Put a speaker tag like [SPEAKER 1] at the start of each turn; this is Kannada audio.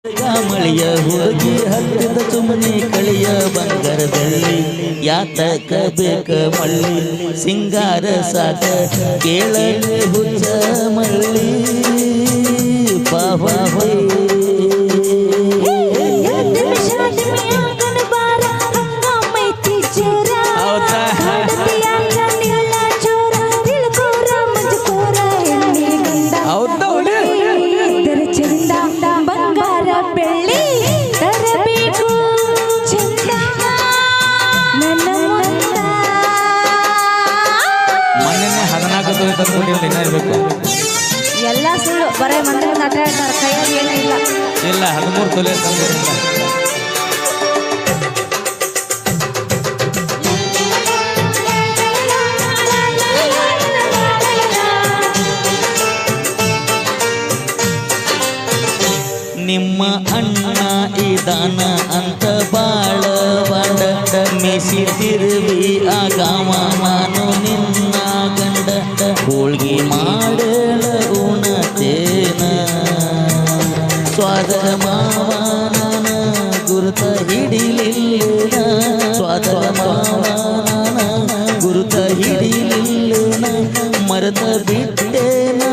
[SPEAKER 1] ಮಳೆಯ ಹುಡುಗಿ ಹತ್ತಿದ ಸುಮ್ಮನೆ ಕಳಿಯ ಬಂಗಾರದಲ್ಲಿ ಯಾತಕ ಬೇಕ ಮಳ್ಳಿ ಸಿಂಗಾರ ಸಾಕ ಕೇಳಲೆ ಹುಚ್ಚ ಮಳ್ಳಿ ಪಾವಾ
[SPEAKER 2] ಎಲ್ಲ ಸುಳ್ಳು ಬರೇ ಮಂದಿ ನಟ ಹೇಳ್ತಾರೆ ಕೈಯಲ್ಲಿ ಏನಿಲ್ಲ
[SPEAKER 1] ಇಲ್ಲ 13 ತೊಲೆ ನಿಮ್ಮ ಅಣ್ಣ ಇದಾನ ಅಂತ ಬಾಳ ಬಾಡ ಮೆಸಿ ತಿರುವಿ ಆಗಾಮ ನಾನು ನಿನ್ನ ಗಂಡ ಹೋಳ್ಗಿ ಮಾಡಲ ಉಣತೇನ ಸ್ವಾದ ಮಾವನ ಗುರುತ ಹಿಡಿಲಿಲ್ಲ ಸ್ವಾದ ಮಾವನ ಗುರುತ ಹಿಡಿಲಿಲ್ಲ ಮರದ ಬಿಟ್ಟೇನ